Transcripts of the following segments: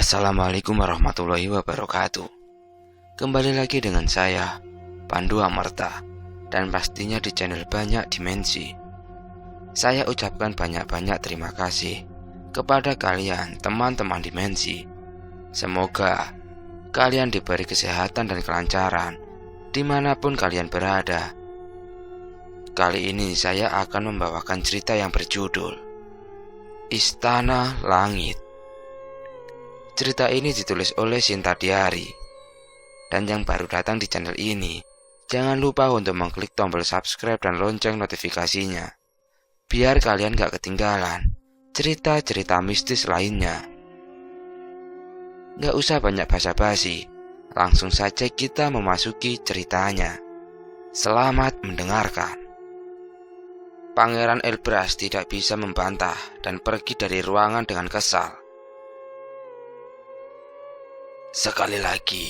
Assalamualaikum warahmatullahi wabarakatuh. Kembali lagi dengan saya, Pandu Amarta, dan pastinya di channel Banyak Dimensi. Saya ucapkan banyak-banyak terima kasih kepada kalian teman-teman dimensi. Semoga kalian diberi kesehatan dan kelancaran dimanapun kalian berada. Kali ini saya akan membawakan cerita yang berjudul Istana Langit. Cerita ini ditulis oleh Sinta Diari. Dan yang baru datang di channel ini, jangan lupa untuk mengklik tombol subscribe dan lonceng notifikasinya, biar kalian gak ketinggalan cerita-cerita mistis lainnya. Gak usah banyak basa-basi, langsung saja kita memasuki ceritanya. Selamat mendengarkan. Pangeran Elbras tidak bisa membantah dan pergi dari ruangan dengan kesal. Sekali lagi,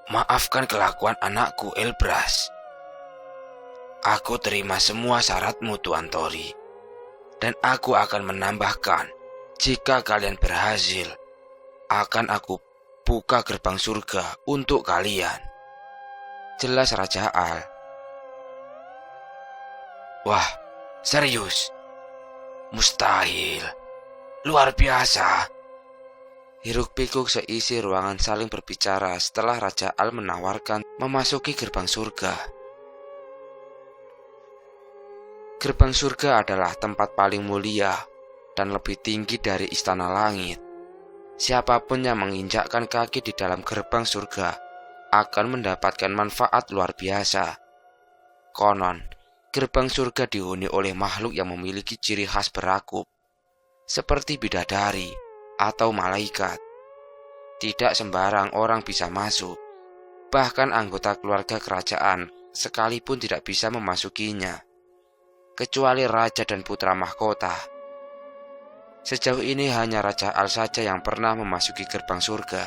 maafkan kelakuan anakku Elbras. Aku terima semua syaratmu, Tuan Tori, dan aku akan menambahkan, jika kalian berhasil, akan aku buka gerbang surga untuk kalian. Jelas Raja Al. Wah, serius? Mustahil. Luar biasa. Hiruk-pikuk seisi ruangan saling berbicara setelah Raja Al menawarkan memasuki gerbang surga. Gerbang surga adalah tempat paling mulia dan lebih tinggi dari Istana Langit. Siapapun yang menginjakkan kaki di dalam gerbang surga akan mendapatkan manfaat luar biasa. Konon, gerbang surga dihuni oleh makhluk yang memiliki ciri khas berakub, seperti bidadari atau malaikat. Tidak sembarang orang bisa masuk. Bahkan anggota keluarga kerajaan sekalipun tidak bisa memasukinya, kecuali raja dan putra mahkota. Sejauh ini hanya Raja Al saja yang pernah memasuki gerbang surga.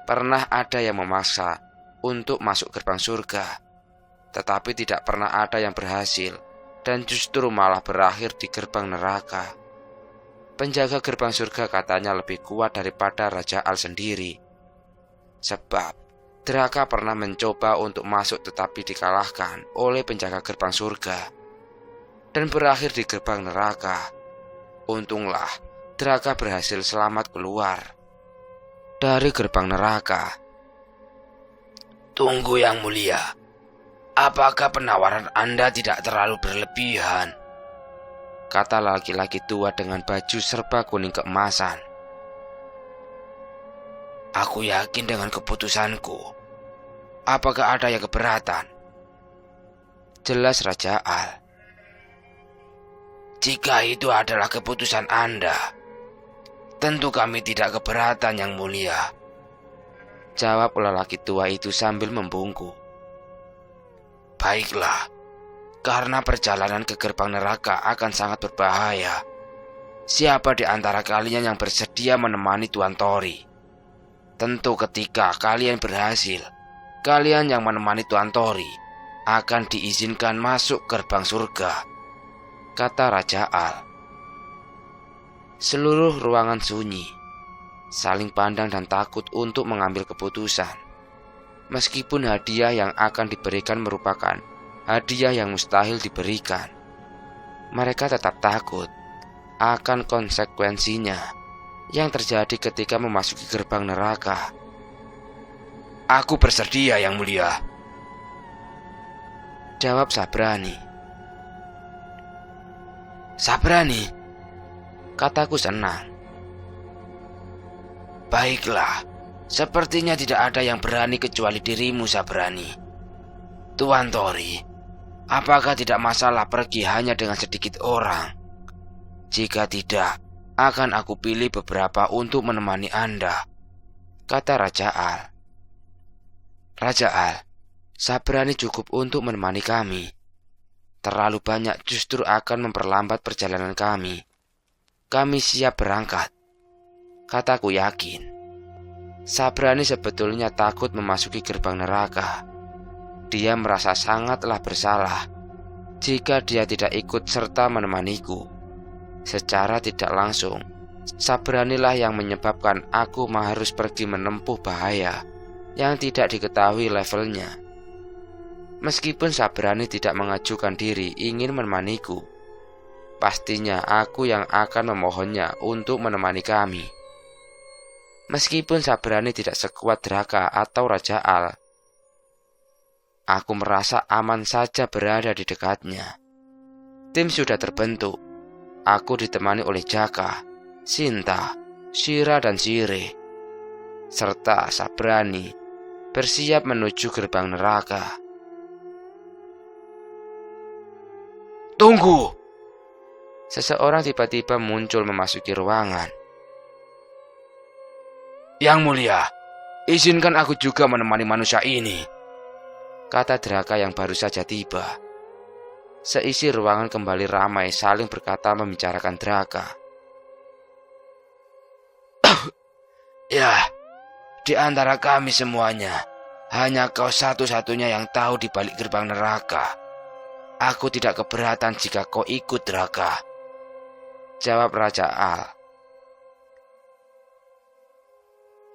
Pernah ada yang memaksa untuk masuk gerbang surga, tetapi tidak pernah ada yang berhasil, dan justru malah berakhir di gerbang neraka. Penjaga gerbang surga katanya lebih kuat daripada Raja Al sendiri. Sebab Draka pernah mencoba untuk masuk tetapi dikalahkan oleh penjaga gerbang surga dan berakhir di gerbang neraka. Untunglah Draka berhasil selamat keluar dari gerbang neraka. Tunggu Yang Mulia, apakah penawaran Anda tidak terlalu berlebihan? Kata laki-laki tua dengan baju serba kuning keemasan. Aku yakin dengan keputusanku. Apakah ada yang keberatan? Jelas Raja Al. Jika itu adalah keputusan Anda, tentu kami tidak keberatan Yang Mulia, jawab lelaki tua itu sambil membungkuk. Baiklah, karena perjalanan ke gerbang neraka akan sangat berbahaya. Siapa di antara kalian yang bersedia menemani Tuan Tori? Tentu ketika kalian berhasil, kalian yang menemani Tuan Tori akan diizinkan masuk gerbang surga, kata Raja Al. Seluruh ruangan sunyi, saling pandang dan takut untuk mengambil keputusan. Meskipun hadiah yang akan diberikan merupakan hadiah yang mustahil diberikan, mereka tetap takut akan konsekuensinya yang terjadi ketika memasuki gerbang neraka. Aku bersedia Yang Mulia, jawab Sabrani. Sabrani, kataku senang. Baiklah, sepertinya tidak ada yang berani kecuali dirimu Sabrani. Tuan Tori, apakah tidak masalah pergi hanya dengan sedikit orang? Jika tidak, akan aku pilih beberapa untuk menemani Anda, kata Raja Al. Raja Al, Sabrani cukup untuk menemani kami. Terlalu banyak justru akan memperlambat perjalanan kami. Kami siap berangkat, kataku yakin. Sabrani sebetulnya takut memasuki gerbang neraka. Dia merasa sangatlah bersalah jika dia tidak ikut serta menemaniku. Secara tidak langsung, Sabranilah yang menyebabkan aku harus pergi menempuh bahaya yang tidak diketahui levelnya. Meskipun Sabrani tidak mengajukan diri ingin menemaniku, pastinya aku yang akan memohonnya untuk menemani kami. Meskipun Sabrani tidak sekuat Draka atau Raja Al, aku merasa aman saja berada di dekatnya. Tim sudah terbentuk. Aku ditemani oleh Jaka, Sinta, Shira dan Sire, serta Sabrani bersiap menuju gerbang neraka. Tunggu! Seseorang tiba-tiba muncul memasuki ruangan. Yang mulia, izinkan aku juga menemani manusia ini, kata Draka yang baru saja tiba. Seisi ruangan kembali ramai saling berkata membicarakan Draka. Ya, di antara kami semuanya, hanya kau satu-satunya yang tahu di balik gerbang neraka. Aku tidak keberatan jika kau ikut, Draka, jawab Raja Al.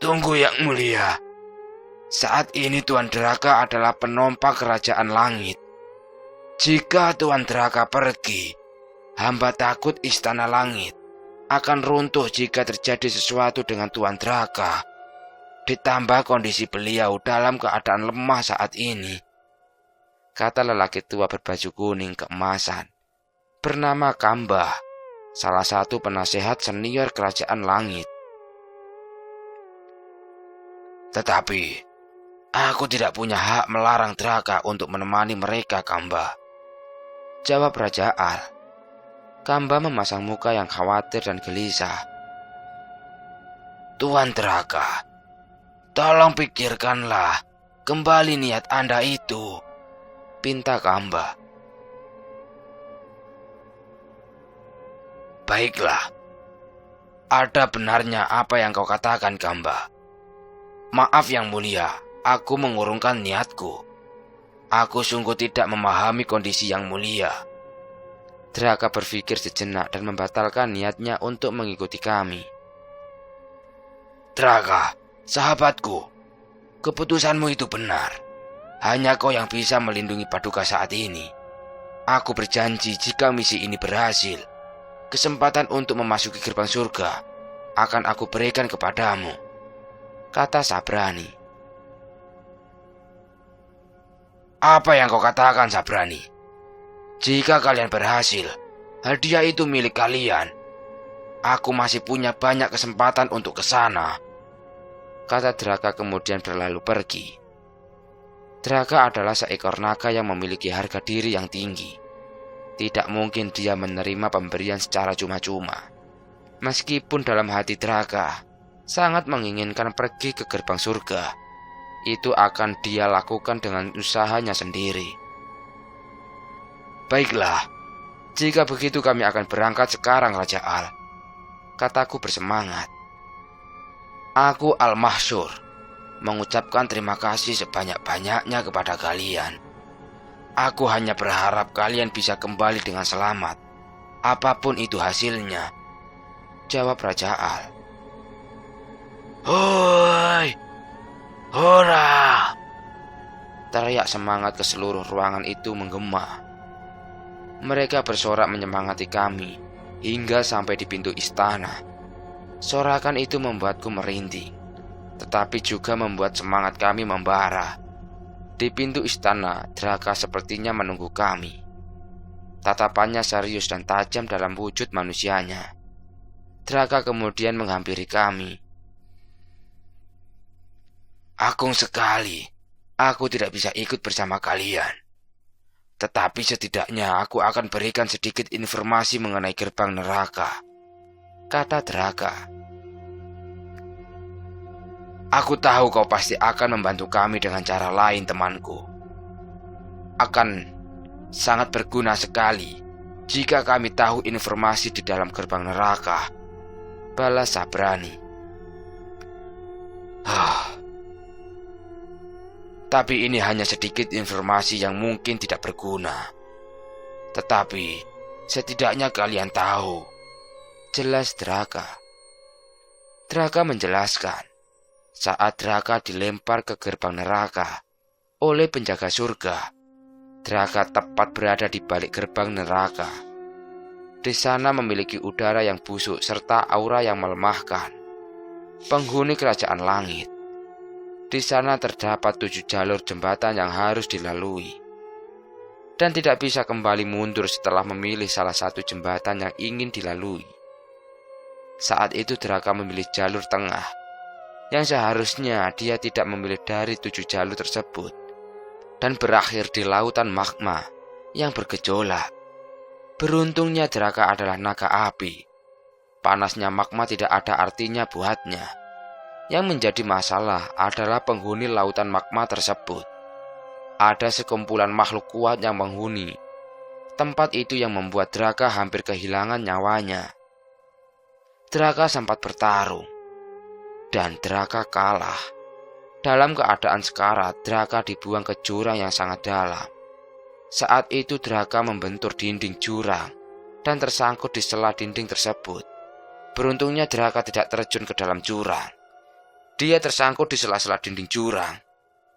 Tunggu yang mulia. Saat ini Tuan Draka adalah penompak kerajaan langit. Jika Tuan Draka pergi, hamba takut istana langit akan runtuh jika terjadi sesuatu dengan Tuan Draka. Ditambah kondisi beliau dalam keadaan lemah saat ini, kata lelaki tua berbaju kuning keemasan bernama Kambah, salah satu penasehat senior kerajaan langit. Tetapi, aku tidak punya hak melarang Draka untuk menemani mereka, Kambah, jawab Raja Al. Kambah memasang muka yang khawatir dan gelisah. Tuan Draka, tolong pikirkanlah kembali niat Anda itu, pinta Kambah. Baiklah, ada benarnya apa yang kau katakan, Kambah. Maaf yang mulia, aku mengurungkan niatku. Aku sungguh tidak memahami kondisi yang mulia. Draka berpikir sejenak dan membatalkan niatnya untuk mengikuti kami. Draka, sahabatku, keputusanmu itu benar. Hanya kau yang bisa melindungi Paduka saat ini. Aku berjanji jika misi ini berhasil, kesempatan untuk memasuki gerbang surga akan aku berikan kepadamu, kata Sabrani. Apa yang kau katakan, Sabrani? Jika kalian berhasil, hadiah itu milik kalian. Aku masih punya banyak kesempatan untuk ke sana, kata Draka kemudian berlalu pergi. Draka adalah seekor naga yang memiliki harga diri yang tinggi. Tidak mungkin dia menerima pemberian secara cuma-cuma. Meskipun dalam hati Draka sangat menginginkan pergi ke gerbang surga, itu akan dia lakukan dengan usahanya sendiri. Baiklah, jika begitu kami akan berangkat sekarang, Raja Al, kataku bersemangat. Aku Al-Mahsyur mengucapkan terima kasih sebanyak-banyaknya kepada kalian. Aku hanya berharap kalian bisa kembali dengan selamat, apapun itu hasilnya, jawab Raja Al. Hoi, hora! Teriak semangat ke seluruh ruangan itu menggema. Mereka bersorak menyemangati kami hingga sampai di pintu istana. Sorakan itu membuatku merinding, tetapi juga membuat semangat kami membara. Di pintu istana, Draka sepertinya menunggu kami. Tatapannya serius dan tajam dalam wujud manusianya. Draka kemudian menghampiri kami. Agung sekali, aku tidak bisa ikut bersama kalian. Tetapi setidaknya aku akan berikan sedikit informasi mengenai gerbang neraka, kata Draka. Aku tahu kau pasti akan membantu kami dengan cara lain, temanku. Akan sangat berguna sekali jika kami tahu informasi di dalam gerbang neraka, balas Sabrani. Tapi ini hanya sedikit informasi yang mungkin tidak berguna. Tetapi setidaknya kalian tahu, jelas Draka. Draka menjelaskan, saat Draka dilempar ke gerbang neraka oleh penjaga surga, Draka tepat berada di balik gerbang neraka. Di sana memiliki udara yang busuk serta aura yang melemahkan. Penghuni kerajaan langit. Di sana terdapat 7 jalur jembatan yang harus dilalui, dan tidak bisa kembali mundur setelah memilih salah satu jembatan yang ingin dilalui. Saat itu Draka memilih jalur tengah, yang seharusnya dia tidak memilih dari 7 jalur tersebut, dan berakhir di lautan magma yang bergejolak. Beruntungnya Draka adalah naga api. Panasnya magma tidak ada artinya buatnya. Yang menjadi masalah adalah penghuni lautan magma tersebut. Ada sekumpulan makhluk kuat yang menghuni tempat itu yang membuat Draka hampir kehilangan nyawanya. Draka sempat bertarung, dan Draka kalah. Dalam keadaan sekarat, Draka dibuang ke jurang yang sangat dalam. Saat itu Draka membentur dinding jurang dan tersangkut di sela dinding tersebut. Beruntungnya Draka tidak terjun ke dalam jurang. Dia tersangkut di sela-sela dinding jurang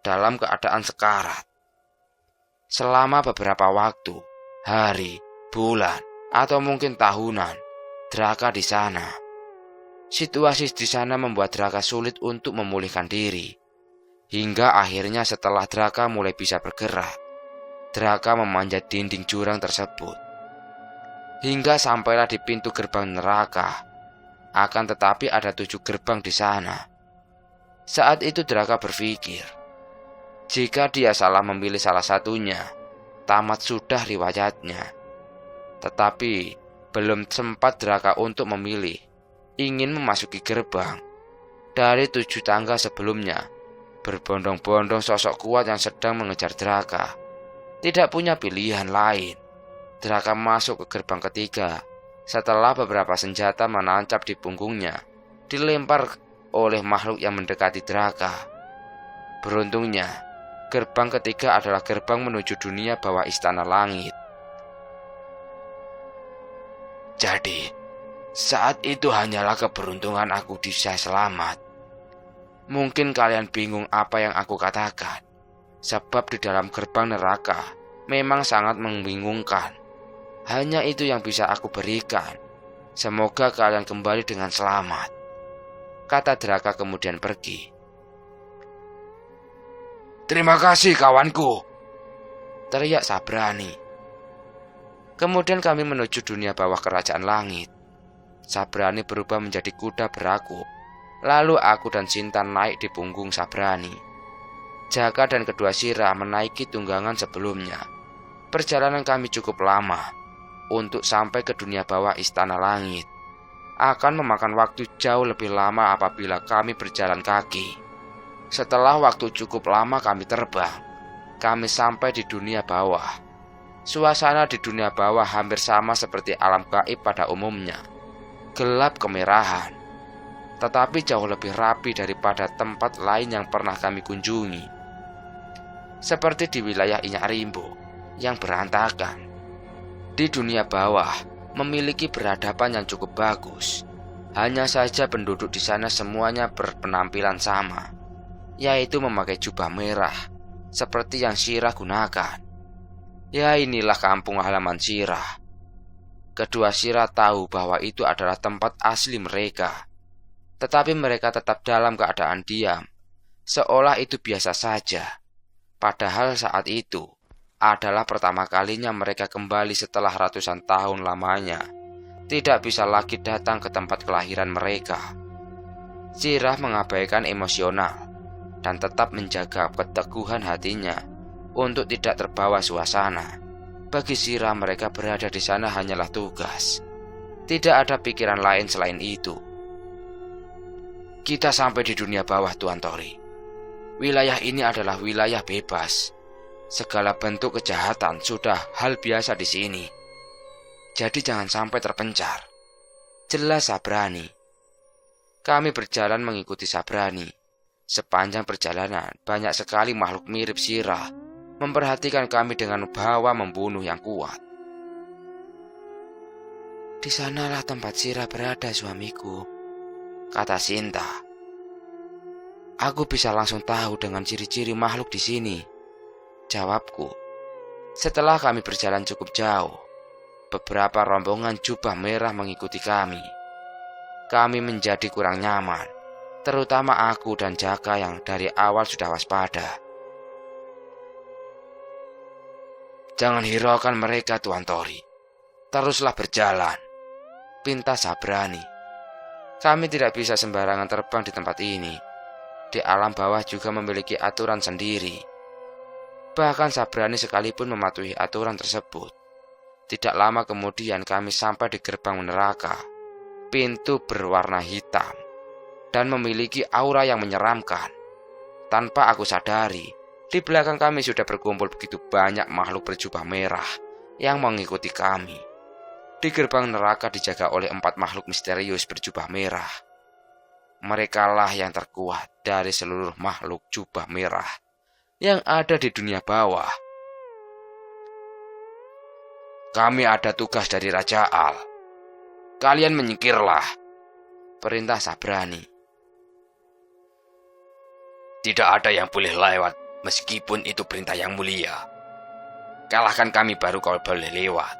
dalam keadaan sekarat. Selama beberapa waktu, hari, bulan, atau mungkin tahunan, Draka di sana. Situasi di sana membuat Draka sulit untuk memulihkan diri. Hingga akhirnya setelah Draka mulai bisa bergerak, Draka memanjat dinding jurang tersebut. Hingga sampailah di pintu gerbang neraka. Akan tetapi ada 7 gerbang di sana. Saat itu Draka berpikir, jika dia salah memilih salah satunya, tamat sudah riwayatnya. Tetapi belum sempat Draka untuk memilih. Ingin memasuki gerbang. Dari 7 tangga sebelumnya, berbondong-bondong sosok kuat yang sedang mengejar Draka. Tidak punya pilihan lain. Draka masuk ke gerbang ketiga. Setelah beberapa senjata menancap di punggungnya, dilempar oleh makhluk yang mendekati Draka. Beruntungnya, gerbang ketiga adalah gerbang menuju dunia bawah istana langit. Jadi, saat itu hanyalah keberuntungan aku bisa selamat. Mungkin kalian bingung apa yang aku katakan, sebab di dalam gerbang neraka memang sangat membingungkan. Hanya itu yang bisa aku berikan. Semoga kalian kembali dengan selamat, kata Draka kemudian pergi. Terima kasih kawanku, teriak Sabrani. Kemudian kami menuju dunia bawah kerajaan langit. Sabrani berubah menjadi kuda berakuk. Lalu aku dan Sinta naik di punggung Sabrani. Jaka dan kedua Sira menaiki tunggangan sebelumnya. Perjalanan kami cukup lama. Untuk sampai ke dunia bawah istana langit akan memakan waktu jauh lebih lama apabila kami berjalan kaki. Setelah waktu cukup lama kami terbang, kami sampai di dunia bawah. Suasana di dunia bawah hampir sama seperti alam gaib pada umumnya. Gelap kemerahan, tetapi jauh lebih rapi daripada tempat lain yang pernah kami kunjungi. Seperti di wilayah Inyak Rimbo yang berantakan. Di dunia bawah memiliki peradaban yang cukup bagus. Hanya saja penduduk di sana semuanya berpenampilan sama, yaitu memakai jubah merah seperti yang Sira gunakan. Ya, inilah kampung halaman Sira. Kedua Sira tahu bahwa itu adalah tempat asli mereka. Tetapi mereka tetap dalam keadaan diam, seolah itu biasa saja. Padahal saat itu adalah pertama kalinya mereka kembali setelah ratusan tahun lamanya. Tidak bisa lagi datang ke tempat kelahiran mereka. Sira mengabaikan emosional dan tetap menjaga keteguhan hatinya untuk tidak terbawa suasana. Bagi Sira mereka berada di sana hanyalah tugas. Tidak ada pikiran lain selain itu. Kita sampai di dunia bawah, Tuan Tori. Wilayah ini adalah wilayah bebas. Segala bentuk kejahatan sudah hal biasa di sini. Jadi jangan sampai terpencar. Jelas Sabrani. Kami berjalan mengikuti Sabrani. Sepanjang perjalanan banyak sekali makhluk mirip Sira memperhatikan kami dengan bawa membunuh yang kuat. Di sanalah tempat Sira berada, suamiku. kata Sinta. Aku bisa langsung tahu dengan ciri-ciri makhluk di sini, jawabku. Setelah kami berjalan cukup jauh, beberapa rombongan jubah merah mengikuti kami. Kami menjadi kurang nyaman, terutama aku dan Jaka yang dari awal sudah waspada. Jangan hiraukan mereka, Tuan Tori. Teruslah berjalan, pinta Sabrani. Kami tidak bisa sembarangan terbang di tempat ini. Di alam bawah juga memiliki aturan sendiri. Bahkan Sabrani sekalipun mematuhi aturan tersebut. Tidak lama kemudian kami sampai di gerbang neraka. Pintu berwarna hitam dan memiliki aura yang menyeramkan. Tanpa aku sadari, di belakang kami sudah berkumpul begitu banyak makhluk berjubah merah yang mengikuti kami. Di gerbang neraka dijaga oleh 4 makhluk misterius berjubah merah. Merekalah yang terkuat dari seluruh makhluk jubah merah yang ada di dunia bawah. Kami ada tugas dari Raja Al. Kalian menyingkirlah, perintah Sabrani. Tidak ada yang boleh lewat meskipun itu perintah yang mulia. Kalahkan kami baru kau boleh lewat,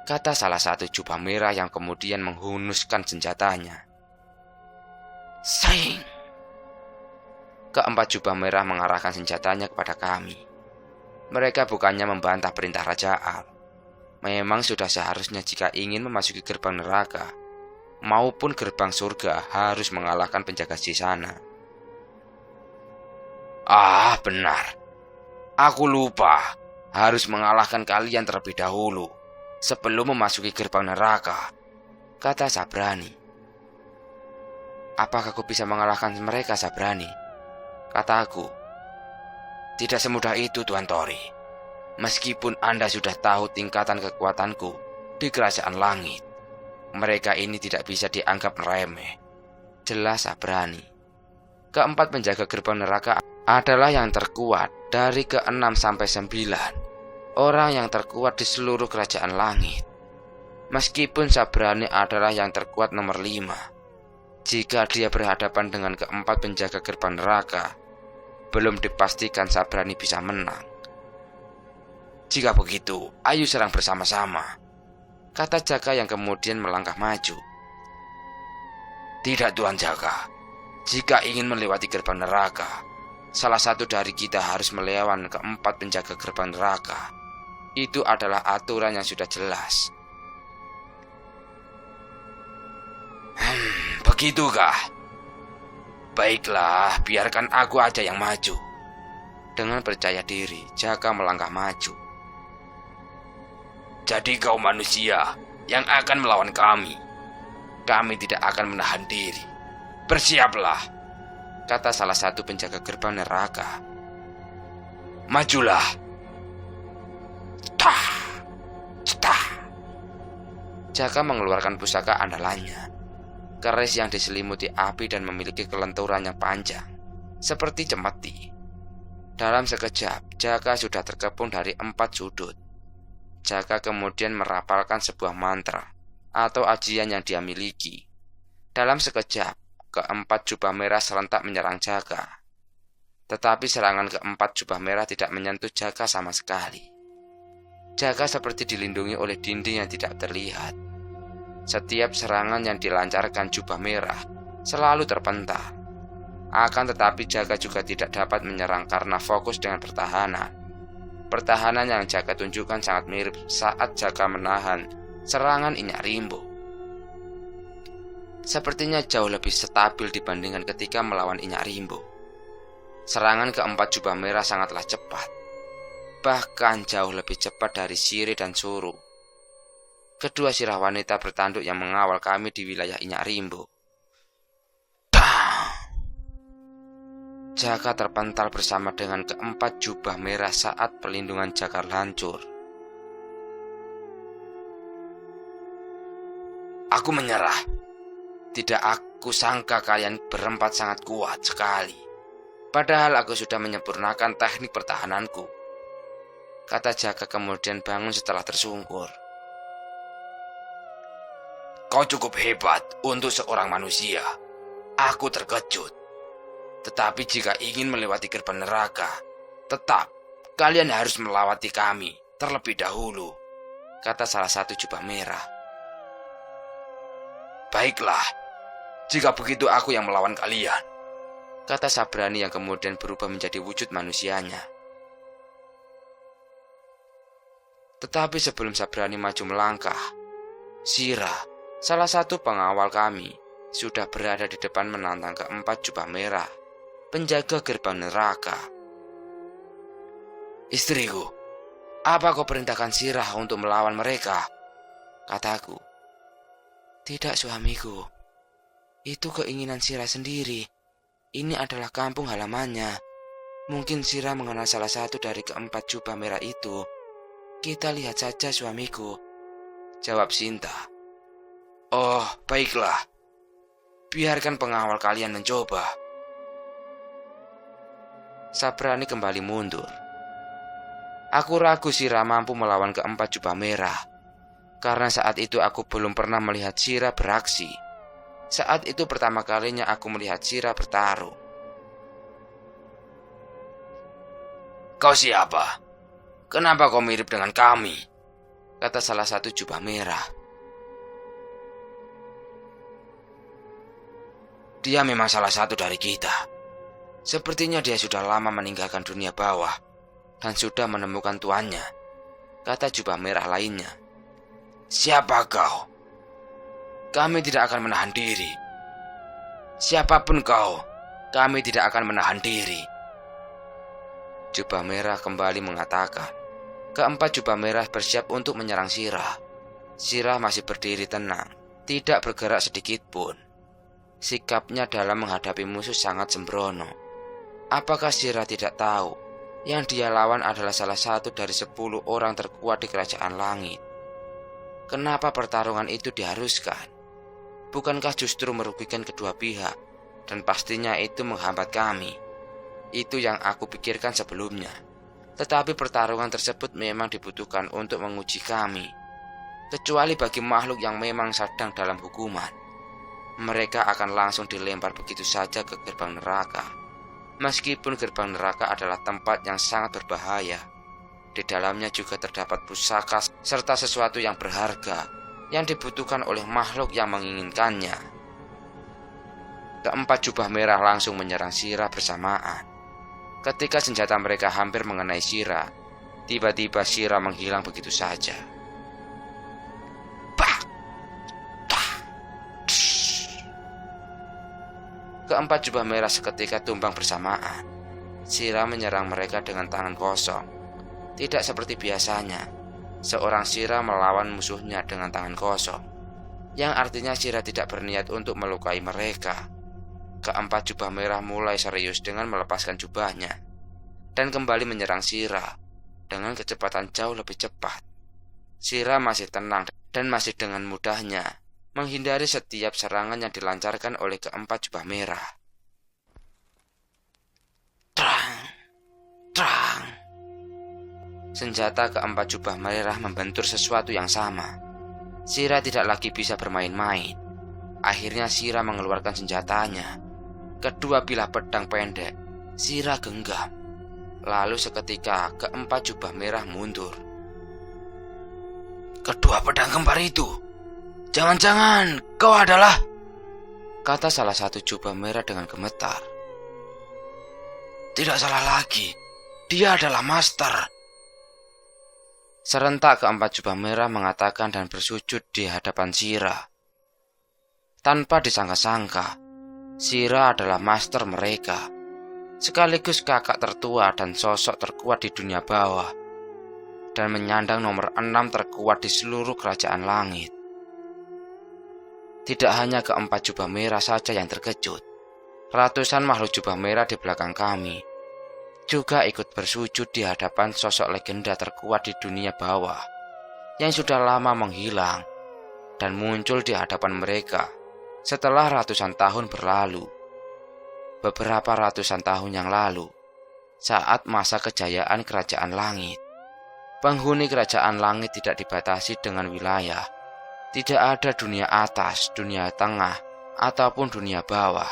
kata salah satu jubah merah yang kemudian menghunuskan senjatanya. Saing! Keempat jubah merah mengarahkan senjatanya kepada kami. Mereka bukannya membantah perintah Raja Al. Memang sudah seharusnya jika ingin memasuki gerbang neraka maupun gerbang surga harus mengalahkan penjaga di sana. Ah, benar. Aku lupa harus mengalahkan kalian terlebih dahulu sebelum memasuki gerbang neraka, kata Sabrani. Apakah aku bisa mengalahkan mereka, Sabrani? Kataku. Tidak semudah itu, Tuan Tori. Meskipun Anda sudah tahu tingkatan kekuatanku di kerajaan langit, mereka ini tidak bisa dianggap remeh, jelas Sabrani. Keempat penjaga gerbang neraka adalah yang terkuat dari ke-6 sampai 9 orang yang terkuat di seluruh kerajaan langit. Meskipun Sabrani adalah yang terkuat nomor 5, jika dia berhadapan dengan keempat penjaga gerbang neraka, belum dipastikan Sabrani bisa menang. Jika begitu, ayo serang bersama-sama, kata Jaka yang kemudian melangkah maju. Tidak, Tuan Jaka. Jika ingin melewati gerbang neraka, salah satu dari kita harus melawan keempat penjaga gerbang neraka. Itu adalah aturan yang sudah jelas. Begitukah? Baiklah, biarkan aku aja yang maju. Dengan percaya diri, Jaka melangkah maju. Jadi kau manusia yang akan melawan kami. Kami tidak akan menahan diri. Bersiaplah, kata salah satu penjaga gerbang neraka. Majulah. Cetah, cetah. Jaka mengeluarkan pusaka andalannya. Keris yang diselimuti api dan memiliki kelenturan yang panjang, seperti cemeti. Dalam sekejap, Jaka sudah terkepung dari 4 sudut. Jaka kemudian merapalkan sebuah mantra atau ajian yang dia miliki. Dalam sekejap, keempat jubah merah serentak menyerang Jaka. Tetapi serangan keempat jubah merah tidak menyentuh Jaka sama sekali. Jaka seperti dilindungi oleh dinding yang tidak terlihat. Setiap serangan yang dilancarkan jubah merah selalu terpental. Akan tetapi Jaka juga tidak dapat menyerang karena fokus dengan pertahanan. Pertahanan yang Jaka tunjukkan sangat mirip saat Jaka menahan serangan Inyak Rimbo. Sepertinya jauh lebih stabil dibandingkan ketika melawan Inyak Rimbo. Serangan keempat jubah merah sangatlah cepat, bahkan jauh lebih cepat dari Siri dan Suru, kedua sirah wanita bertanduk yang mengawal kami di wilayah Inyak Rimbo. Jaka terpental bersama dengan keempat jubah merah saat perlindungan Jaka hancur. Aku menyerah. Tidak aku sangka kalian berempat sangat kuat sekali. Padahal aku sudah menyempurnakan teknik pertahananku, kata Jaka kemudian bangun setelah tersungkur. Kau cukup hebat untuk seorang manusia, Aku terkejut. Tetapi jika ingin melewati gerbang neraka, tetap kalian harus melewati kami terlebih dahulu, kata salah satu jubah merah. Baiklah, jika begitu aku yang melawan kalian, kata Sabrani yang kemudian berubah menjadi wujud manusianya. Tetapi sebelum Sabrani maju melangkah, Sira, salah satu pengawal kami, sudah berada di depan menantang keempat jubah merah, penjaga gerbang neraka. Istriku, apa kau perintahkan Sirah untuk melawan mereka? Kataku. Tidak, suamiku. Itu keinginan Sirah sendiri. Ini adalah kampung halamannya. Mungkin Sirah mengenal salah satu dari keempat jubah merah itu. Kita lihat saja, suamiku, jawab Sinta. Oh, baiklah. Biarkan pengawal kalian mencoba. Sabrani kembali mundur. Aku ragu Sirah mampu melawan keempat jubah merah, karena saat itu aku belum pernah melihat Sirah beraksi. Saat itu pertama kalinya aku melihat Sirah bertarung. Kau siapa? Kenapa kau mirip dengan kami? Kata salah satu jubah merah. Dia memang salah satu dari kita. Sepertinya dia sudah lama meninggalkan dunia bawah dan sudah menemukan tuannya, kata jubah merah lainnya. Siapa kau? Kami tidak akan menahan diri. Siapapun kau, kami tidak akan menahan diri. Jubah merah kembali mengatakan. Keempat jubah merah bersiap untuk menyerang Sirah. Sirah masih berdiri tenang, tidak bergerak sedikit pun. Sikapnya dalam menghadapi musuh sangat sembrono. Apakah Sirah tidak tahu yang dia lawan adalah salah satu dari 10 orang terkuat di kerajaan langit? Kenapa pertarungan itu diharuskan? Bukankah justru merugikan kedua pihak? Dan pastinya itu menghambat kami. Itu yang aku pikirkan sebelumnya. Tetapi pertarungan tersebut memang dibutuhkan untuk menguji kami. Kecuali bagi makhluk yang memang sedang dalam hukuman. Mereka akan langsung dilempar begitu saja ke gerbang neraka. Meskipun gerbang neraka adalah tempat yang sangat berbahaya, di dalamnya juga terdapat pusaka serta sesuatu yang berharga yang dibutuhkan oleh makhluk yang menginginkannya. Keempat jubah merah langsung menyerang Sirah bersamaan. Ketika senjata mereka hampir mengenai Sirah, tiba-tiba Sirah menghilang begitu saja. Keempat jubah merah seketika tumbang bersamaan. Sirah menyerang mereka dengan tangan kosong. Tidak seperti biasanya, seorang Sirah melawan musuhnya dengan tangan kosong, yang artinya Sirah tidak berniat untuk melukai mereka. Keempat jubah merah mulai serius dengan melepaskan jubahnya dan kembali menyerang Sirah dengan kecepatan jauh lebih cepat. Sirah masih tenang dan masih dengan mudahnya menghindari setiap serangan yang dilancarkan oleh keempat jubah merah. Trang, trang. Senjata keempat jubah merah membentur sesuatu yang sama. Sirah tidak lagi bisa bermain-main. Akhirnya Sirah mengeluarkan senjatanya. Kedua bilah pedang pendek Sirah genggam. Lalu seketika keempat jubah merah mundur. Kedua pedang kembar itu, jangan-jangan kau adalah, kata salah satu jubah merah dengan gemetar. Tidak salah lagi, dia adalah Master. Serentak keempat jubah merah mengatakan dan bersujud di hadapan Sirah. Tanpa disangka-sangka, Sirah adalah master mereka, sekaligus kakak tertua dan sosok terkuat di dunia bawah, dan menyandang nomor 6 terkuat di seluruh kerajaan langit. Tidak hanya keempat jubah merah saja yang terkejut, ratusan makhluk jubah merah di belakang kami juga ikut bersujud di hadapan sosok legenda terkuat di dunia bawah yang sudah lama menghilang dan muncul di hadapan mereka setelah ratusan tahun berlalu. Beberapa ratusan tahun yang lalu, saat masa kejayaan kerajaan langit, penghuni kerajaan langit tidak dibatasi dengan wilayah. Tidak ada dunia atas, dunia tengah, ataupun dunia bawah.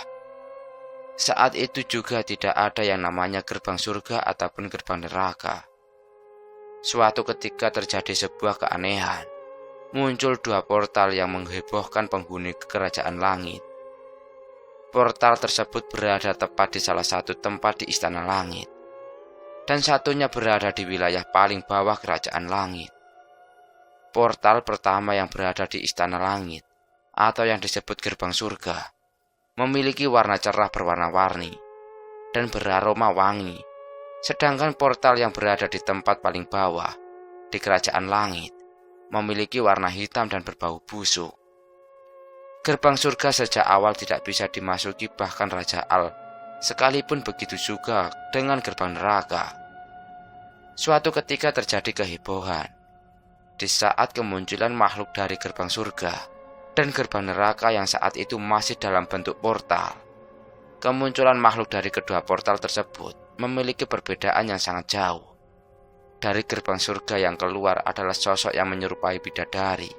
Saat itu juga tidak ada yang namanya gerbang surga ataupun gerbang neraka. Suatu ketika terjadi sebuah keanehan. Muncul dua portal yang menghebohkan penghuni kerajaan langit. Portal tersebut berada tepat di salah satu tempat di Istana Langit, dan satunya berada di wilayah paling bawah kerajaan langit. Portal pertama yang berada di Istana Langit, atau yang disebut gerbang surga, memiliki warna cerah berwarna-warni dan beraroma wangi. Sedangkan portal yang berada di tempat paling bawah di kerajaan langit memiliki warna hitam dan berbau busuk. Gerbang surga sejak awal tidak bisa dimasuki bahkan Raja Al, sekalipun begitu juga dengan gerbang neraka. Suatu ketika terjadi kehebohan di saat kemunculan makhluk dari gerbang surga dan gerbang neraka yang saat itu masih dalam bentuk portal. Kemunculan makhluk dari kedua portal tersebut memiliki perbedaan yang sangat jauh. Dari gerbang surga yang keluar adalah sosok yang menyerupai bidadari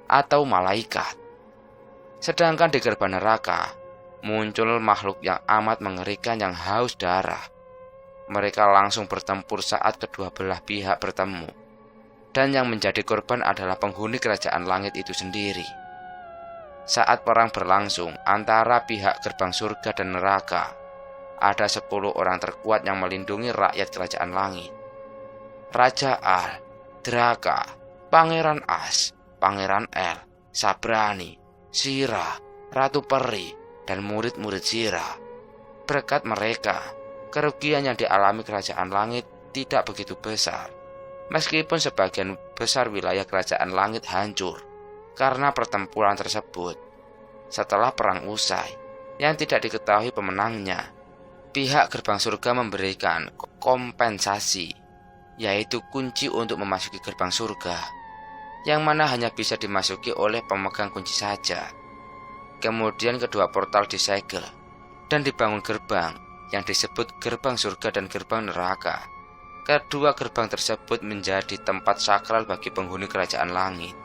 atau malaikat. Sedangkan di gerbang neraka muncul makhluk yang amat mengerikan yang haus darah. Mereka langsung bertempur saat kedua belah pihak bertemu. Dan yang menjadi korban adalah penghuni kerajaan langit itu sendiri. Saat perang berlangsung antara pihak gerbang surga dan neraka, ada 10 orang terkuat yang melindungi rakyat kerajaan langit. Raja Al, Draka, Pangeran As, Pangeran El, Sabrani, Sira, Ratu Peri, dan murid-murid Sira. Berkat mereka, kerugian yang dialami kerajaan langit tidak begitu besar. Meskipun sebagian besar wilayah kerajaan langit hancur karena pertempuran tersebut. Setelah perang usai, yang tidak diketahui pemenangnya, pihak gerbang surga memberikan kompensasi, yaitu kunci untuk memasuki gerbang surga, yang mana hanya bisa dimasuki oleh pemegang kunci saja. Kemudian kedua portal disegel dan dibangun gerbang yang disebut gerbang surga dan gerbang neraka. Kedua gerbang tersebut menjadi tempat sakral bagi penghuni kerajaan langit.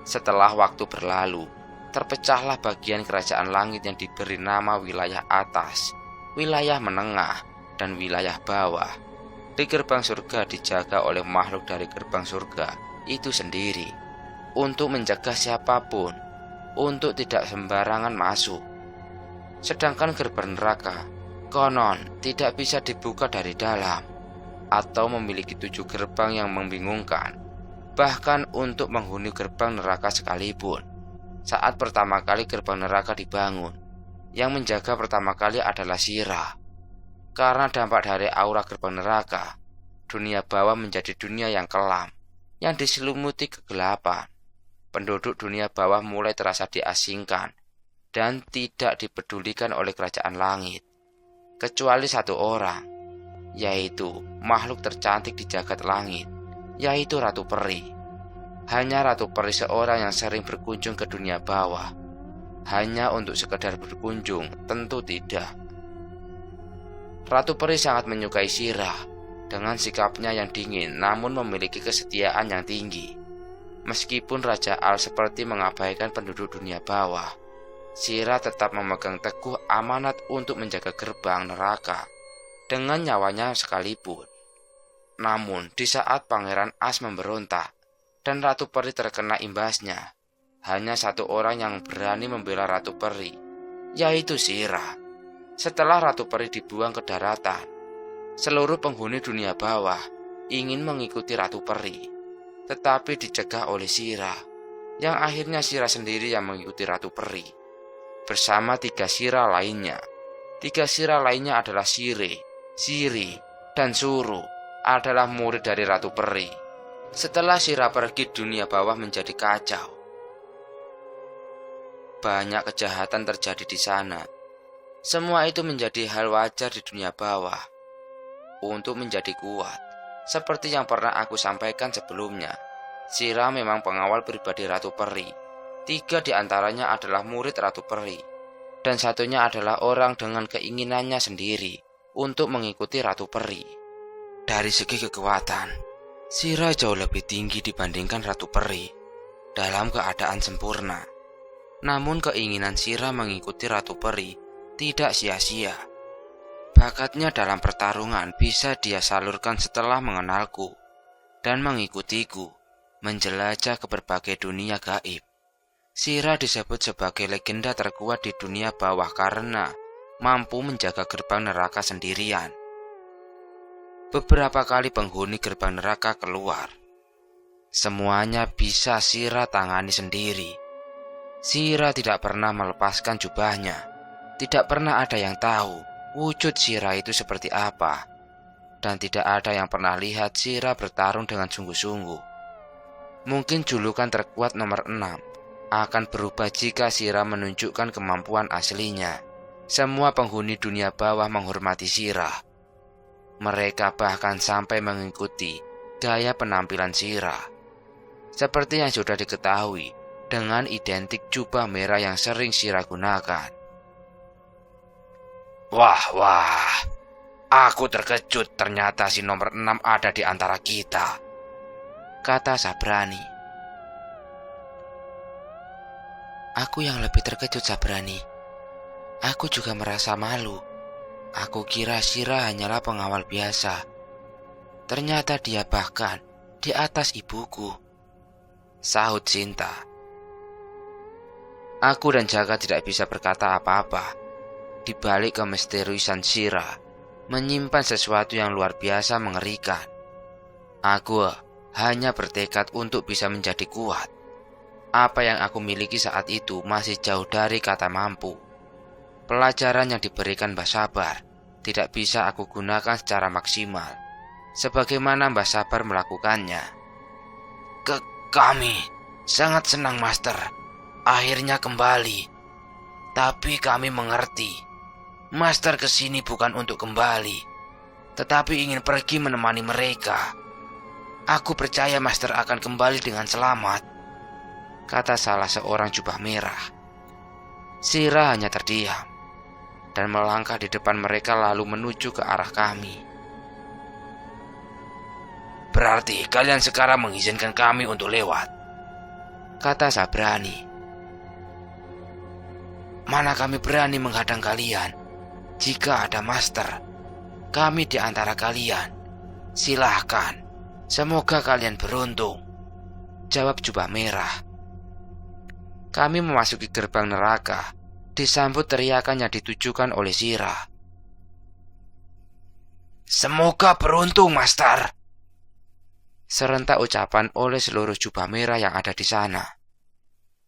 Setelah waktu berlalu, terpecahlah bagian kerajaan langit yang diberi nama wilayah atas, wilayah menengah, dan wilayah bawah. Di gerbang surga dijaga oleh makhluk dari gerbang surga itu sendiri untuk mencegah siapapun untuk tidak sembarangan masuk. Sedangkan gerbang neraka konon tidak bisa dibuka dari dalam atau memiliki 7 gerbang yang membingungkan. Bahkan untuk menghuni gerbang neraka sekalipun, saat pertama kali gerbang neraka dibangun, yang menjaga pertama kali adalah Sira. Karena dampak dari aura gerbang neraka, dunia bawah menjadi dunia yang kelam, yang diselumuti kegelapan. Penduduk dunia bawah mulai terasa diasingkan dan tidak dipedulikan oleh kerajaan langit. Kecuali satu orang, yaitu makhluk tercantik di jagat langit, yaitu Ratu Peri. Hanya Ratu Peri seorang yang sering berkunjung ke dunia bawah. Hanya untuk sekedar berkunjung, tentu tidak. Ratu Peri sangat menyukai Sira dengan sikapnya yang dingin namun memiliki kesetiaan yang tinggi. Meskipun Raja Al seperti mengabaikan penduduk dunia bawah, Sira tetap memegang teguh amanat untuk menjaga gerbang neraka dengan nyawanya sekalipun. Namun di saat Pangeran As memberontak dan Ratu Peri terkena imbasnya, hanya satu orang yang berani membela Ratu Peri, yaitu Sira. Setelah Ratu Peri dibuang ke daratan, seluruh penghuni dunia bawah ingin mengikuti Ratu Peri, tetapi dicegah oleh Sira, yang akhirnya Sira sendiri yang mengikuti Ratu Peri, bersama 3 Sira lainnya. 3 Sira lainnya adalah Sire, Siri, dan Suru, adalah murid dari Ratu Peri. Setelah Sira pergi, dunia bawah menjadi kacau. Banyak kejahatan terjadi di sana. Semua itu menjadi hal wajar di dunia bawah. Untuk menjadi kuat, seperti yang pernah aku sampaikan sebelumnya, Sira memang pengawal pribadi Ratu Peri. 3 di antaranya adalah murid Ratu Peri, dan satunya adalah orang dengan keinginannya sendiri untuk mengikuti Ratu Peri. Dari segi kekuatan, Sira jauh lebih tinggi dibandingkan Ratu Peri dalam keadaan sempurna. Namun keinginan Sira mengikuti Ratu Peri tidak sia-sia. Bakatnya dalam pertarungan bisa dia salurkan setelah mengenalku dan mengikutiku menjelajah ke berbagai dunia gaib. Sira disebut sebagai legenda terkuat di dunia bawah karena mampu menjaga gerbang neraka sendirian. Beberapa kali penghuni gerbang neraka keluar. Semuanya bisa Sira tangani sendiri. Sira tidak pernah melepaskan jubahnya. Tidak pernah ada yang tahu wujud Sira itu seperti apa. Dan tidak ada yang pernah lihat Sira bertarung dengan sungguh-sungguh. Mungkin julukan terkuat nomor 6 akan berubah jika Sira menunjukkan kemampuan aslinya. Semua penghuni dunia bawah menghormati Sira. Mereka bahkan sampai mengikuti gaya penampilan Sira. Seperti yang sudah diketahui dengan identik jubah merah yang sering Sira gunakan. Wah, aku terkejut ternyata si nomor 6 ada di antara kita, kata Sabrani. Aku yang lebih terkejut, Sabrani. Aku juga merasa malu. Aku kira Sira hanyalah pengawal biasa. Ternyata dia bahkan di atas ibuku, sahut Sinta. Aku dan Jaka tidak bisa berkata apa-apa. Di balik kemisteriusan Sira menyimpan sesuatu yang luar biasa mengerikan. Aku hanya bertekad untuk bisa menjadi kuat. Apa yang aku miliki saat itu masih jauh dari kata mampu. Pelajaran yang diberikan Mbah Sabar tidak bisa aku gunakan secara maksimal, sebagaimana Mbah Sabar melakukannya. Kami sangat senang, Master. Akhirnya kembali. Tapi kami mengerti, Master kesini bukan untuk kembali, tetapi ingin pergi menemani mereka. Aku percaya Master akan kembali dengan selamat, kata salah seorang jubah merah. Sira hanya terdiam dan melangkah di depan mereka lalu menuju ke arah kami. Berarti kalian sekarang mengizinkan kami untuk lewat, kata Sabrani. Mana kami berani menghadang kalian. Jika ada Master, kami di antara kalian. Silahkan, semoga kalian beruntung, jawab jubah merah. Kami memasuki gerbang neraka, disambut teriakan yang ditujukan oleh Sira. Semoga beruntung, Master, serentak ucapan oleh seluruh jubah merah yang ada di sana.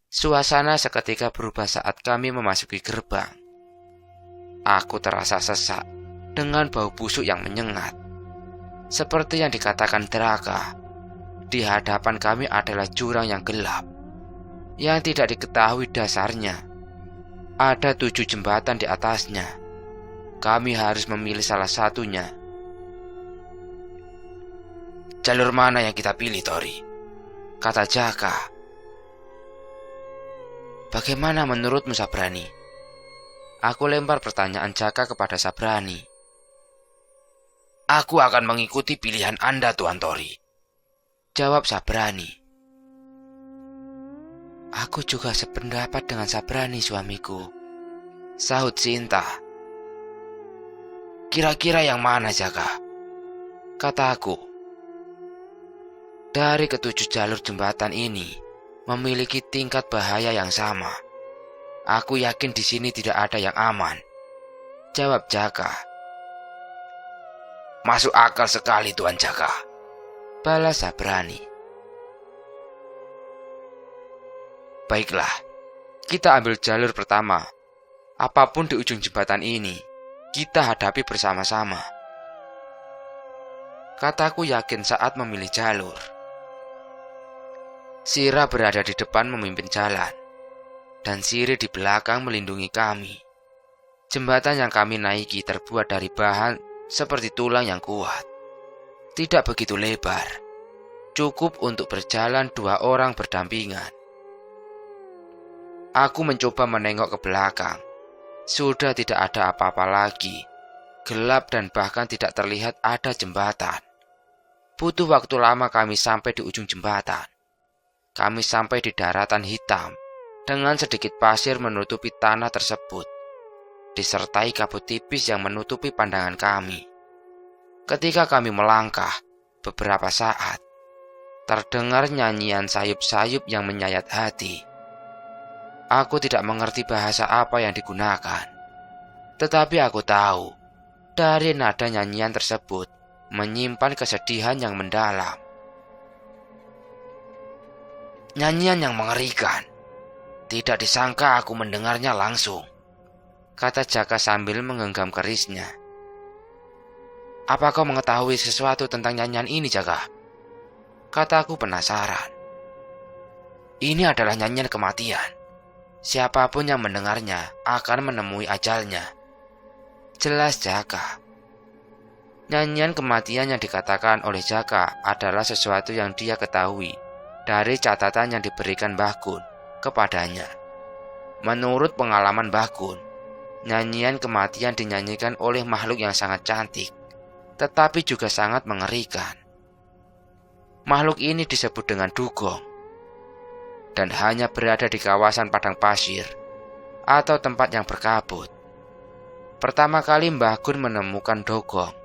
Suasana seketika berubah saat kami memasuki gerbang. Aku terasa sesak dengan bau busuk yang menyengat. Seperti yang dikatakan Draka, di hadapan kami adalah jurang yang gelap, yang tidak diketahui dasarnya. Ada 7 jembatan di atasnya. Kami harus memilih salah satunya. Jalur mana yang kita pilih, Tori? Kata Jaka. Bagaimana menurutmu, Sabrani? Aku lempar pertanyaan Jaka kepada Sabrani. Aku akan mengikuti pilihan Anda, Tuan Tori, jawab Sabrani. Aku juga sependapat dengan Sabrani, suamiku, sahut Sinta. Kira-kira yang mana, Jaka? Kata aku. Dari ke-7 jalur jembatan ini memiliki tingkat bahaya yang sama. Aku yakin di sini tidak ada yang aman, jawab Jaka. Masuk akal sekali, Tuan Jaka, balas Sabrani. Baiklah, kita ambil jalur pertama. Apapun di ujung jembatan ini, kita hadapi bersama-sama, kataku yakin saat memilih jalur. Sira berada di depan memimpin jalan, dan Siri di belakang melindungi kami. Jembatan yang kami naiki terbuat dari bahan seperti tulang yang kuat. Tidak begitu lebar, cukup untuk berjalan 2 orang berdampingan. Aku mencoba menengok ke belakang. Sudah tidak ada apa-apa lagi. Gelap dan bahkan tidak terlihat ada jembatan. Butuh waktu lama kami sampai di ujung jembatan. Kami sampai di daratan hitam dengan sedikit pasir menutupi tanah tersebut. disertai kabut tipis yang menutupi pandangan kami. Ketika kami melangkah beberapa saat, terdengar nyanyian sayup-sayup yang menyayat hati. Aku tidak mengerti bahasa apa yang digunakan, tetapi aku tahu dari nada nyanyian tersebut menyimpan kesedihan yang mendalam. Nyanyian yang mengerikan. Tidak disangka aku mendengarnya langsung, kata Jaka sambil menggenggam kerisnya. Apa kau mengetahui sesuatu tentang nyanyian ini, Jaka? Kataku penasaran. Ini adalah nyanyian kematian. Siapapun yang mendengarnya akan menemui ajalnya. Jelas Jaka. Nyanyian kematian yang dikatakan oleh Jaka adalah sesuatu yang dia ketahui dari catatan yang diberikan Mbah Kun kepadanya. Menurut pengalaman Mbah Kun, nyanyian kematian dinyanyikan oleh makhluk yang sangat cantik, tetapi juga sangat mengerikan. Makhluk ini disebut dengan dugong, dan hanya berada di kawasan padang pasir atau tempat yang berkabut. Pertama kali Mbah Kun menemukan dugong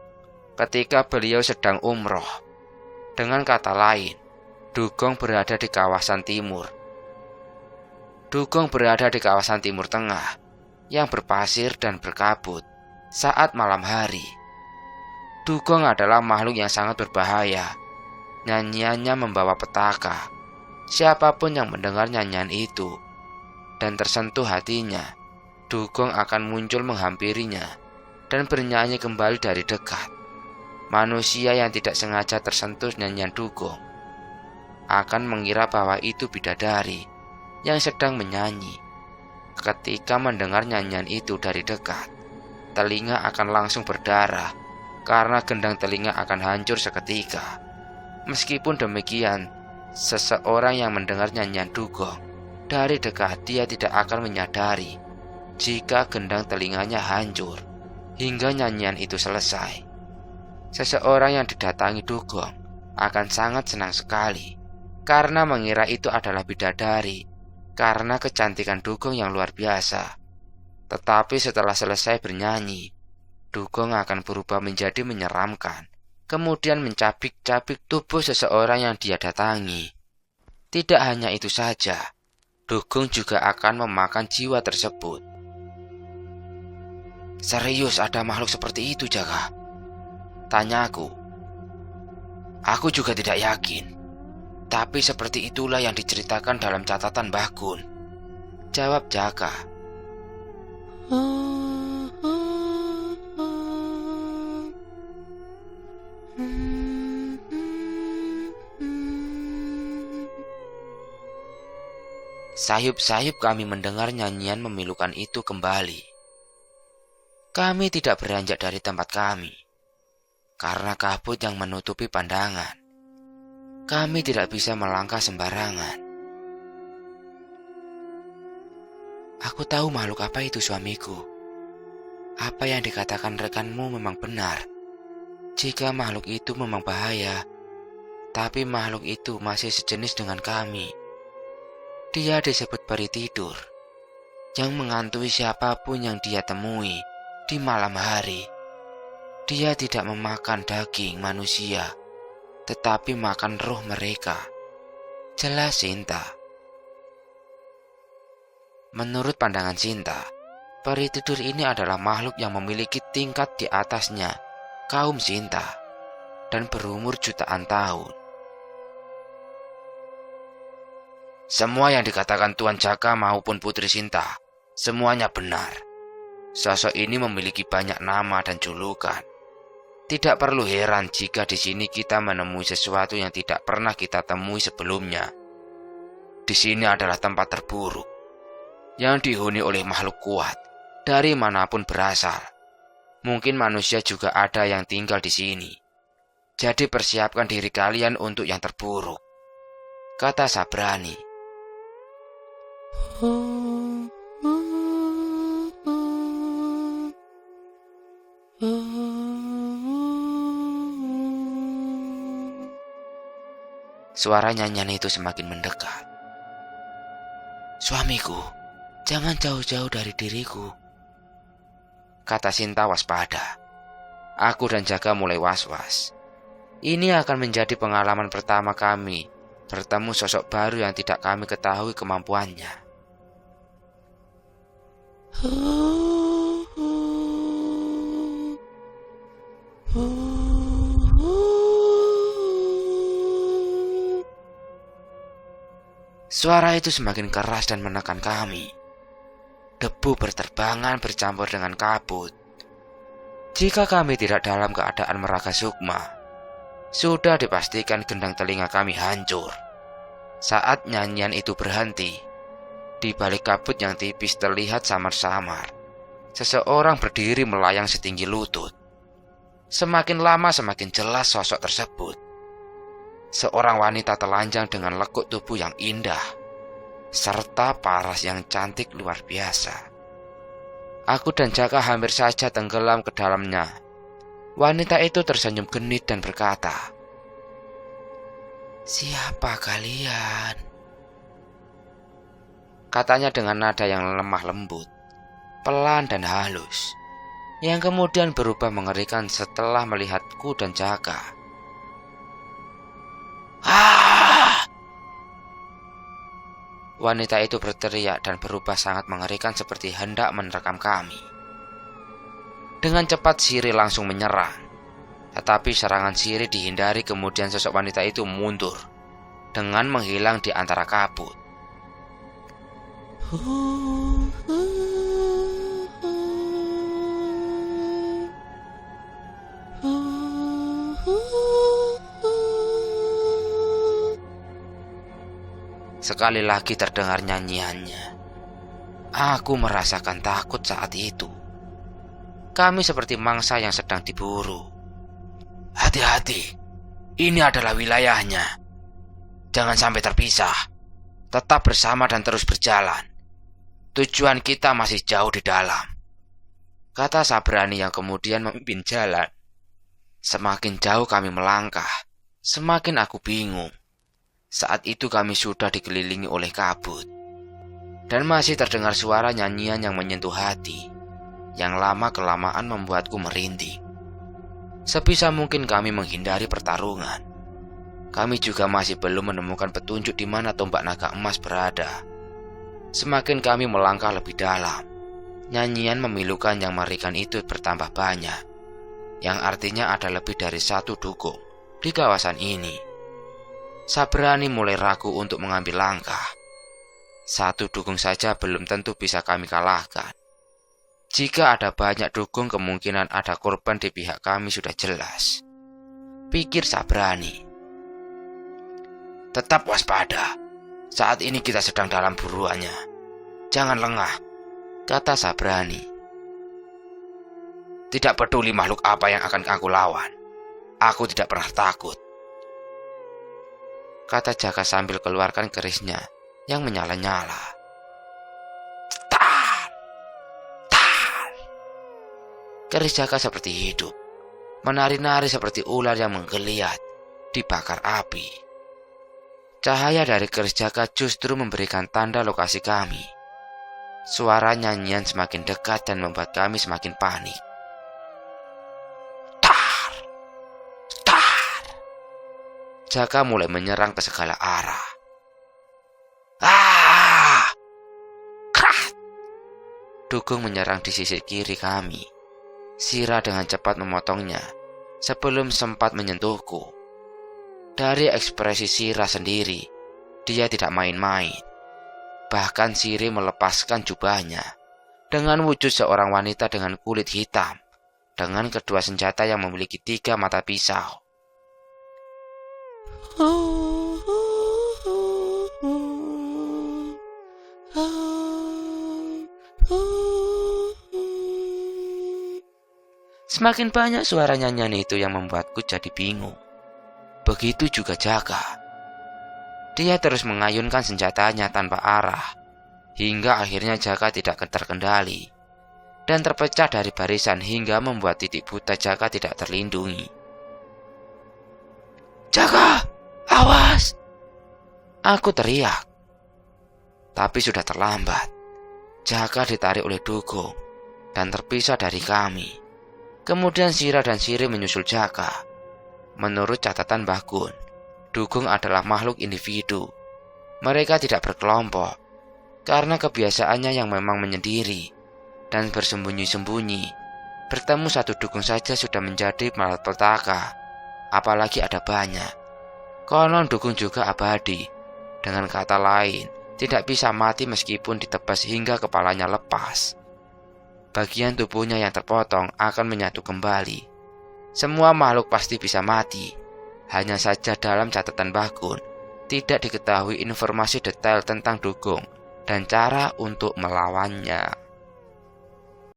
ketika beliau sedang umroh. Dengan kata lain, dugong berada di kawasan timur. Dugong berada di kawasan timur tengah yang berpasir dan berkabut saat malam hari. Dugong adalah makhluk yang sangat berbahaya. Nyanyiannya membawa petaka. Siapapun yang mendengar nyanyian itu dan tersentuh hatinya, dugong akan muncul menghampirinya dan bernyanyi kembali dari dekat. Manusia yang tidak sengaja tersentuh nyanyian dugong akan mengira bahwa itu bidadari yang sedang menyanyi. Ketika mendengar nyanyian itu dari dekat, telinga akan langsung berdarah karena gendang telinga akan hancur seketika. Meskipun demikian, seseorang yang mendengar nyanyian dugong dari dekat, dia tidak akan menyadari jika gendang telinganya hancur hingga nyanyian itu selesai. Seseorang yang didatangi dugong akan sangat senang sekali karena mengira itu adalah bidadari karena kecantikan dugong yang luar biasa. Tetapi setelah selesai bernyanyi, dugong akan berubah menjadi menyeramkan, kemudian mencabik-cabik tubuh seseorang yang dia datangi. Tidak hanya itu saja, dugong juga akan memakan jiwa tersebut. Serius ada makhluk seperti itu, Jaka? Tanyaku. Aku juga tidak yakin, tapi seperti itulah yang diceritakan dalam catatan Mbah Kun, jawab Jaka. Sayup-sayup kami mendengar nyanyian memilukan itu kembali. Kami tidak beranjak dari tempat kami karena kabut yang menutupi pandangan. Kami tidak bisa melangkah sembarangan. Aku tahu makhluk apa itu, suamiku. Apa yang dikatakan rekanmu memang benar. Jika makhluk itu memang bahaya, tapi makhluk itu masih sejenis dengan kami. Dia disebut peri tidur, yang menghantui siapapun yang dia temui di malam hari. Dia tidak memakan daging manusia, tetapi makan roh mereka. Jelas Sinta. Menurut pandangan Sinta, peri tidur ini adalah makhluk yang memiliki tingkat di atasnya kaum Sinta dan berumur jutaan tahun. Semua yang dikatakan Tuan Jaka maupun Putri Sinta, semuanya benar. Sosok ini memiliki banyak nama dan julukan. Tidak perlu heran jika di sini kita menemui sesuatu yang tidak pernah kita temui sebelumnya. Di sini adalah tempat terburuk yang dihuni oleh makhluk kuat dari manapun berasal. Mungkin manusia juga ada yang tinggal di sini. Jadi persiapkan diri kalian untuk yang terburuk, kata Sabrani. Suara nyanyian itu semakin mendekat. Suamiku, jangan jauh-jauh dari diriku. kata Sinta waspada. Aku dan Jaka mulai was-was. Ini akan menjadi pengalaman pertama kami bertemu sosok baru yang tidak kami ketahui kemampuannya. Suara itu semakin keras dan menekan kami. Debu berterbangan bercampur dengan kabut. Jika kami tidak dalam keadaan meraga sukma, sudah dipastikan gendang telinga kami hancur. Saat nyanyian itu berhenti, di balik kabut yang tipis terlihat samar-samar seseorang berdiri melayang setinggi lutut. Semakin lama semakin jelas sosok tersebut. Seorang wanita telanjang dengan lekuk tubuh yang indah, serta paras yang cantik luar biasa. Aku dan Jaka hampir saja tenggelam ke dalamnya. Wanita itu tersenyum genit dan berkata, "Siapa kalian?" Katanya dengan nada yang lemah lembut, pelan dan halus, yang kemudian berubah mengerikan setelah melihatku dan Jaka. "Ah!" Wanita itu berteriak dan berubah sangat mengerikan seperti hendak menerkam kami. Dengan cepat Siri langsung menyerang. Tetapi serangan Siri dihindari, kemudian sosok wanita itu mundur dengan menghilang di antara kabut. Sekali lagi terdengar nyanyiannya. Aku merasakan takut saat itu. Kami seperti mangsa yang sedang diburu. "Hati-hati, ini adalah wilayahnya. Jangan sampai terpisah. Tetap bersama dan terus berjalan. Tujuan kita masih jauh di dalam," kata Sabrani yang kemudian memimpin jalan. Semakin jauh kami melangkah, semakin aku bingung. Saat itu kami sudah dikelilingi oleh kabut, dan masih terdengar suara nyanyian yang menyentuh hati, yang lama-kelamaan membuatku merinding. Sebisa mungkin kami menghindari pertarungan. Kami juga masih belum menemukan petunjuk di mana tombak naga emas berada. Semakin kami melangkah lebih dalam, nyanyian memilukan yang mengerikan itu bertambah banyak, yang artinya ada lebih dari satu dukung di kawasan ini. Sabrani mulai ragu untuk mengambil langkah. Satu dukung saja belum tentu bisa kami kalahkan. Jika ada banyak dukung, kemungkinan ada korban di pihak kami sudah jelas, pikir Sabrani. "Tetap waspada. Saat ini kita sedang dalam buruannya. Jangan lengah," kata Sabrani. "Tidak peduli makhluk apa yang akan aku lawan. Aku tidak pernah takut," kata Jaka sambil keluarkan kerisnya yang menyala-nyala. "Tar! Tar!" Keris Jaka seperti hidup, menari-nari seperti ular yang menggeliat dibakar api. Cahaya dari keris Jaka justru memberikan tanda lokasi kami. Suara nyanyian semakin dekat dan membuat kami semakin panik. Jaka mulai menyerang ke segala arah. "Ah!" Krat! Dukung menyerang di sisi kiri kami. Sira dengan cepat memotongnya sebelum sempat menyentuhku. Dari ekspresi Sira sendiri, dia tidak main-main. Bahkan Siri melepaskan jubahnya dengan wujud seorang wanita dengan kulit hitam, dengan kedua senjata yang memiliki 3 mata pisau. Semakin banyak suara nyanyian itu yang membuatku jadi bingung. Begitu juga Jaka. Dia terus mengayunkan senjatanya tanpa arah, hingga akhirnya Jaka tidak terkendali dan terpecah dari barisan hingga membuat titik buta Jaka tidak terlindungi. "Jaka, awas!" Aku teriak. Tapi sudah terlambat. Jaka ditarik oleh Dukung dan terpisah dari kami. Kemudian Sira dan Siri menyusul Jaka. Menurut catatan Mbah Gun, dukung adalah makhluk individu. Mereka tidak berkelompok, karena kebiasaannya yang memang menyendiri dan bersembunyi-sembunyi. Bertemu satu dukung saja sudah menjadi malapetaka, apalagi ada banyak. Konon dukung juga abadi, dengan kata lain, tidak bisa mati meskipun ditebas hingga kepalanya lepas. Bagian tubuhnya yang terpotong akan menyatu kembali. Semua makhluk pasti bisa mati. Hanya saja dalam catatan Mbah Gun, tidak diketahui informasi detail tentang dukung dan cara untuk melawannya.